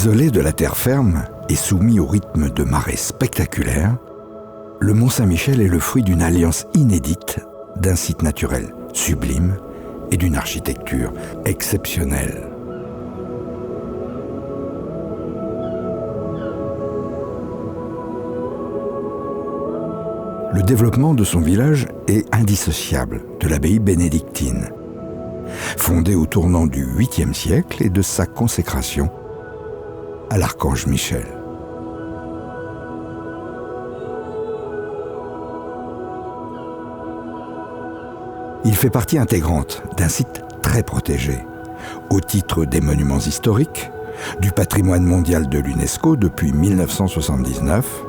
Isolé de la terre ferme et soumis au rythme de marées spectaculaires, le Mont-Saint-Michel est le fruit d'une alliance inédite d'un site naturel sublime et d'une architecture exceptionnelle. Le développement de son village est indissociable de l'abbaye bénédictine, fondée au tournant du 8e siècle et de sa consécration à l'archange Michel. Il fait partie intégrante d'un site très protégé, au titre des monuments historiques, du patrimoine mondial de l'UNESCO depuis 1979,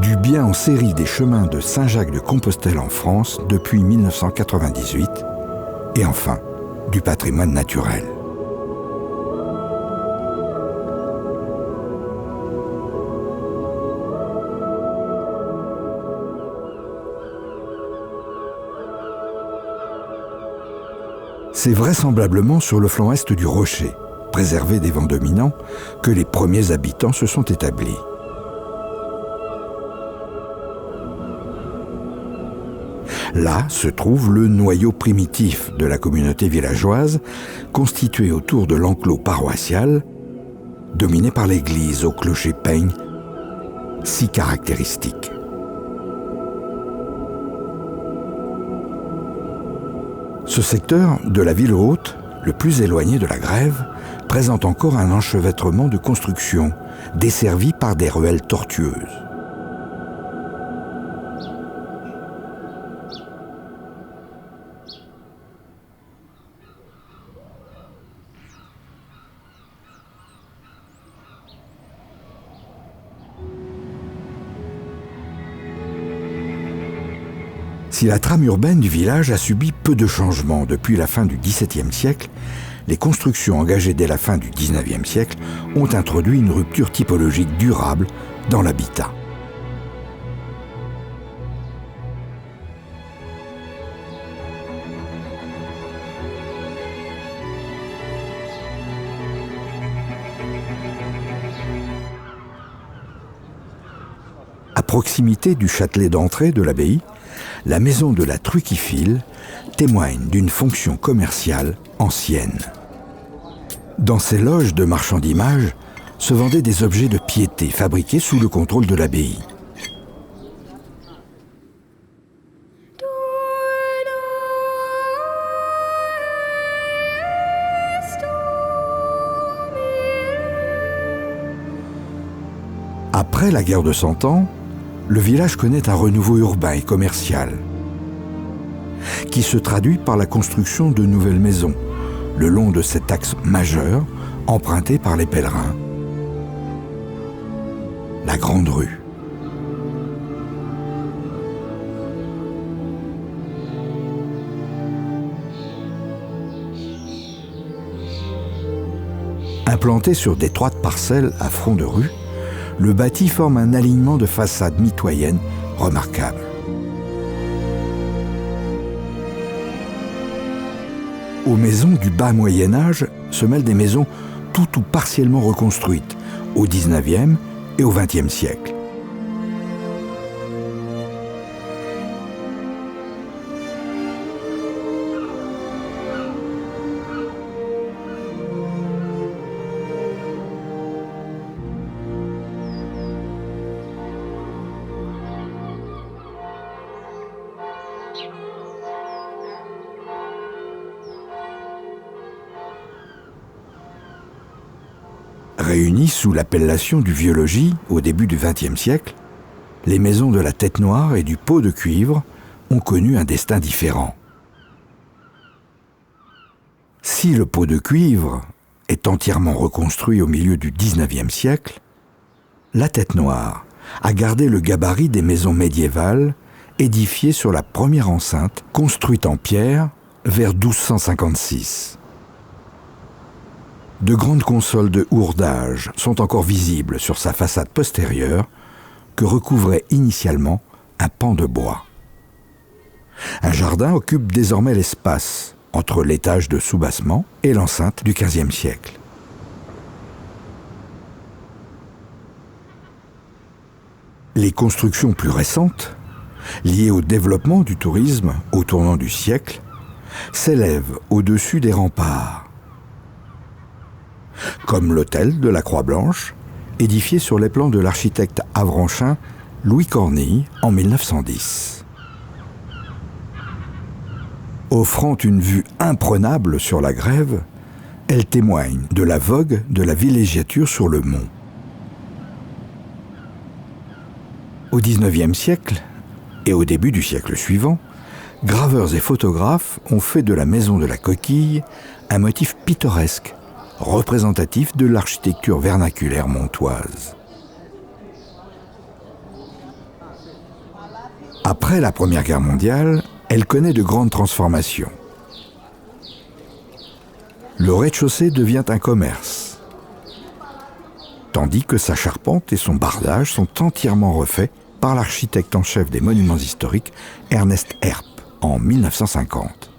du bien en série des chemins de Saint-Jacques-de-Compostelle en France depuis 1998, et enfin du patrimoine naturel. C'est vraisemblablement sur le flanc est du rocher, préservé des vents dominants, que les premiers habitants se sont établis. Là se trouve le noyau primitif de la communauté villageoise, constitué autour de l'enclos paroissial, dominé par l'église au clocher-peigne, si caractéristique. Ce secteur de la ville haute, le plus éloigné de la grève, présente encore un enchevêtrement de constructions, desservi par des ruelles tortueuses. Si la trame urbaine du village a subi peu de changements depuis la fin du XVIIe siècle, les constructions engagées dès la fin du XIXe siècle ont introduit une rupture typologique durable dans l'habitat. À proximité du châtelet d'entrée de l'abbaye, la maison de la Truquifile témoigne d'une fonction commerciale ancienne. Dans ces loges de marchands d'images se vendaient des objets de piété fabriqués sous le contrôle de l'abbaye. Après la guerre de Cent Ans, le village connaît un renouveau urbain et commercial qui se traduit par la construction de nouvelles maisons le long de cet axe majeur emprunté par les pèlerins, la Grande Rue. Implanté sur d'étroites parcelles à front de rue, le bâti forme un alignement de façades mitoyennes remarquable. Aux maisons du bas Moyen-Âge se mêlent des maisons tout ou partiellement reconstruites au XIXe et au XXe siècle. Réunies sous l'appellation du Vieux-Logis au début du XXe siècle, les maisons de la Tête Noire et du Pot de Cuivre ont connu un destin différent. Si le Pot de Cuivre est entièrement reconstruit au milieu du XIXe siècle, la Tête Noire a gardé le gabarit des maisons médiévales édifiées sur la première enceinte construite en pierre vers 1256. De grandes consoles de hourdage sont encore visibles sur sa façade postérieure que recouvrait initialement un pan de bois. Un jardin occupe désormais l'espace entre l'étage de soubassement et l'enceinte du XVe siècle. Les constructions plus récentes, liées au développement du tourisme au tournant du siècle, s'élèvent au-dessus des remparts. Comme l'hôtel de la Croix-Blanche, édifié sur les plans de l'architecte avranchin Louis Cornille en 1910. Offrant une vue imprenable sur la Grève, elle témoigne de la vogue de la villégiature sur le mont. Au XIXe siècle et au début du siècle suivant, graveurs et photographes ont fait de la maison de la Coquille un motif pittoresque, représentatif de l'architecture vernaculaire montoise. Après la Première Guerre mondiale, elle connaît de grandes transformations. Le rez-de-chaussée devient un commerce, tandis que sa charpente et son bardage sont entièrement refaits par l'architecte en chef des monuments historiques, Ernest Herp, en 1950.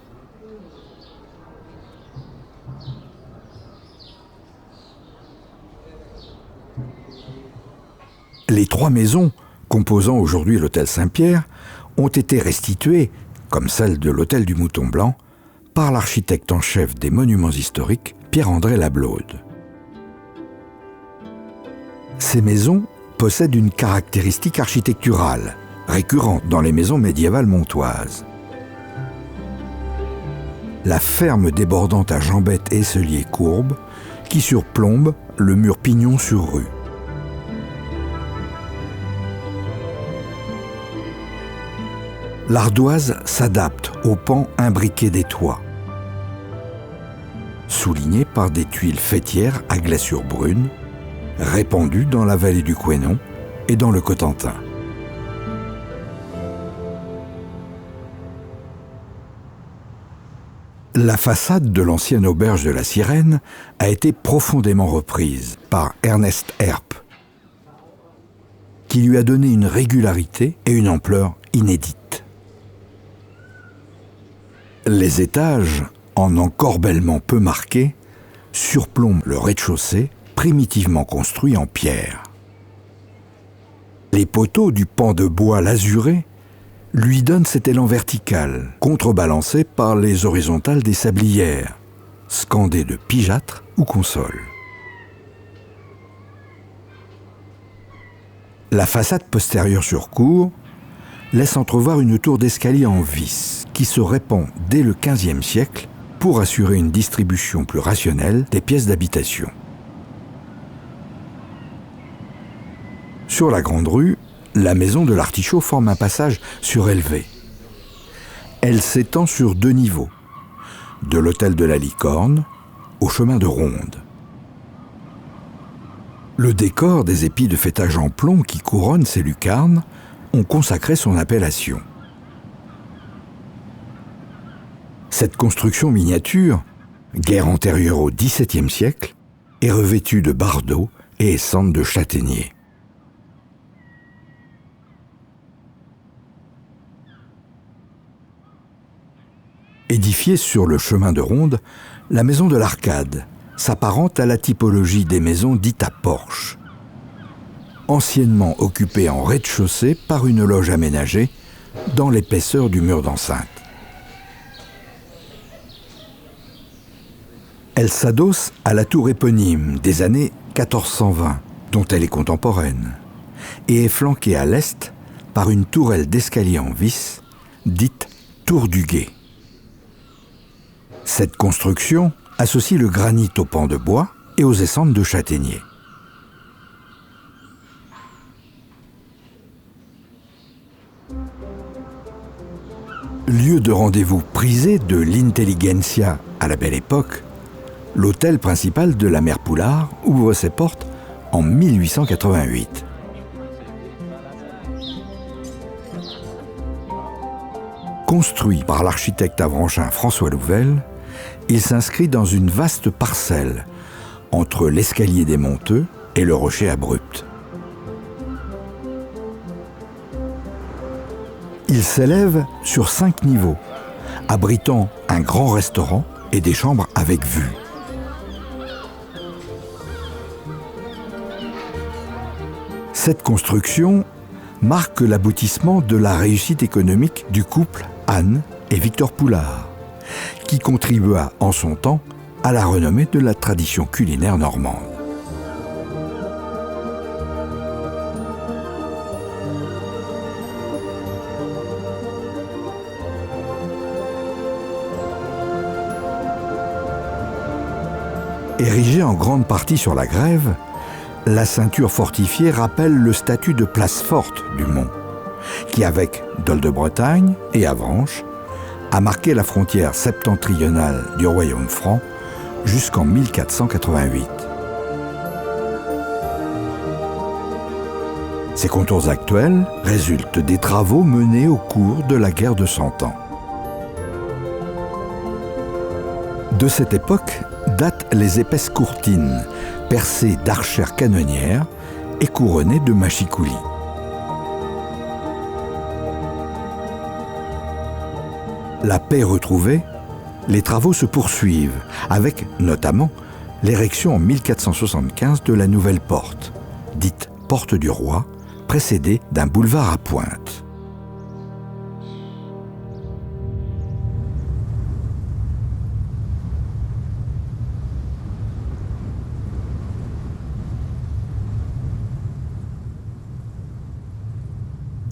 Les 3 maisons composant aujourd'hui l'hôtel Saint-Pierre ont été restituées, comme celle de l'hôtel du Mouton Blanc, par l'architecte en chef des monuments historiques, Pierre-André Lablaude. Ces maisons possèdent une caractéristique architecturale, récurrente dans les maisons médiévales montoises. La ferme débordante à jambettes et celliers courbes qui surplombe le mur pignon sur rue. L'ardoise s'adapte aux pans imbriqués des toits, soulignés par des tuiles faîtières à glaçure brune, répandues dans la vallée du Couesnon et dans le Cotentin. La façade de l'ancienne auberge de la Sirène a été profondément reprise par Ernest Herp, qui lui a donné une régularité et une ampleur inédites. Les étages, en encorbellement peu marqués, surplombent le rez-de-chaussée primitivement construit en pierre. Les poteaux du pan de bois lasuré lui donnent cet élan vertical, contrebalancé par les horizontales des sablières, scandées de pigeâtres ou consoles. La façade postérieure sur cour laisse entrevoir une tour d'escalier en vis qui se répand dès le XVe siècle pour assurer une distribution plus rationnelle des pièces d'habitation. Sur la grande rue, la maison de l'Artichaut forme un passage surélevé. Elle s'étend sur 2 niveaux, de l'hôtel de la Licorne au chemin de Ronde. Le décor des épis de faîtage en plomb qui couronnent ces lucarnes ont consacré son appellation. Cette construction miniature, guère antérieure au XVIIe siècle, est revêtue de bardeaux et essente de châtaigniers. Édifiée sur le chemin de Ronde, la maison de l'Arcade s'apparente à la typologie des maisons dites à porche, anciennement occupée en rez-de-chaussée par une loge aménagée dans l'épaisseur du mur d'enceinte. Elle s'adosse à la tour éponyme des années 1420, dont elle est contemporaine, et est flanquée à l'est par une tourelle d'escalier en vis, dite tour du Guet. Cette construction associe le granit aux pans de bois et aux essentes de châtaigniers. Lieu de rendez-vous prisé de l'intelligentsia à la Belle Époque, l'hôtel principal de la mère Poulard ouvre ses portes en 1888. Construit par l'architecte avranchin François Louvel, il s'inscrit dans une vaste parcelle entre l'escalier des Monteux et le rocher abrupt. Il s'élève sur 5 niveaux, abritant un grand restaurant et des chambres avec vue. Cette construction marque l'aboutissement de la réussite économique du couple Anne et Victor Poulard, qui contribua en son temps à la renommée de la tradition culinaire normande. Érigée en grande partie sur la grève, la ceinture fortifiée rappelle le statut de place forte du Mont, qui avec Dol de Bretagne et Avranches a marqué la frontière septentrionale du royaume franc jusqu'en 1488. Ces contours actuels résultent des travaux menés au cours de la guerre de Cent Ans. De cette époque datent les épaisses courtines, percées d'archères canonnières et couronnées de machicoulis. La paix retrouvée, les travaux se poursuivent, avec notamment l'érection en 1475 de la nouvelle porte, dite Porte du Roi, précédée d'un boulevard à pointe.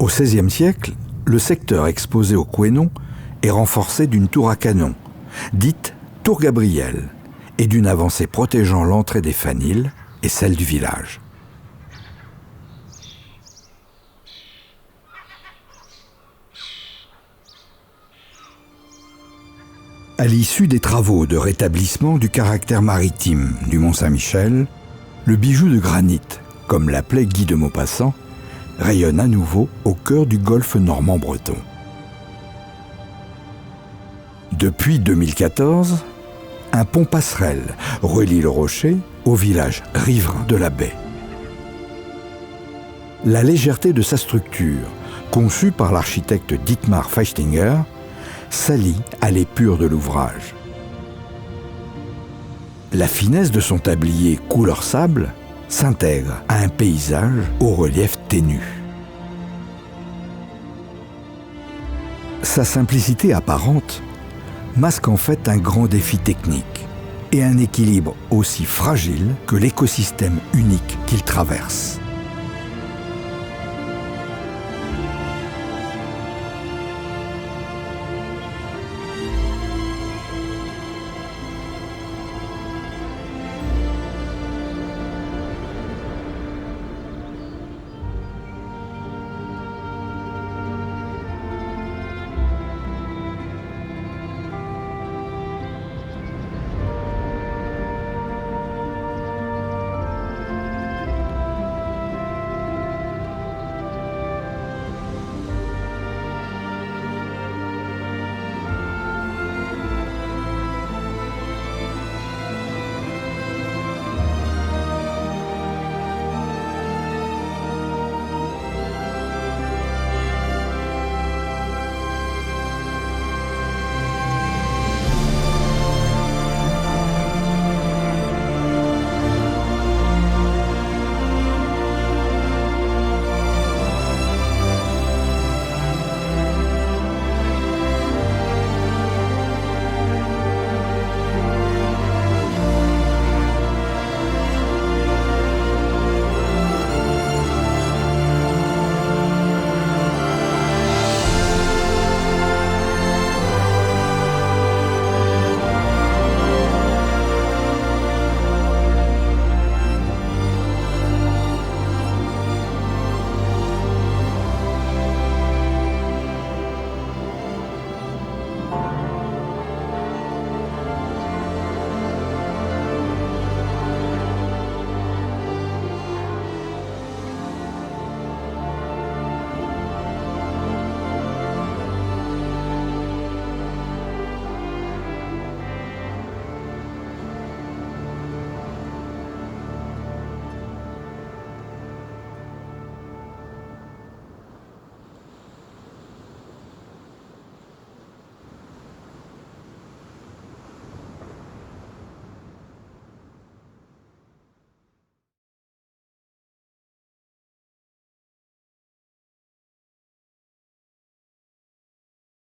Au XVIe siècle, le secteur exposé au Couesnon est renforcé d'une tour à canon, dite Tour Gabriel, et d'une avancée protégeant l'entrée des Faniles et celle du village. À l'issue des travaux de rétablissement du caractère maritime du Mont-Saint-Michel, le bijou de granit, comme l'appelait Guy de Maupassant, rayonne à nouveau au cœur du golfe normand-breton. Depuis 2014, un pont-passerelle relie le rocher au village riverain de la baie. La légèreté de sa structure, conçue par l'architecte Dietmar Feistinger, s'allie à l'épure de l'ouvrage. La finesse de son tablier couleur sable s'intègre à un paysage au relief ténu. Sa simplicité apparente masque en fait un grand défi technique et un équilibre aussi fragile que l'écosystème unique qu'il traverse.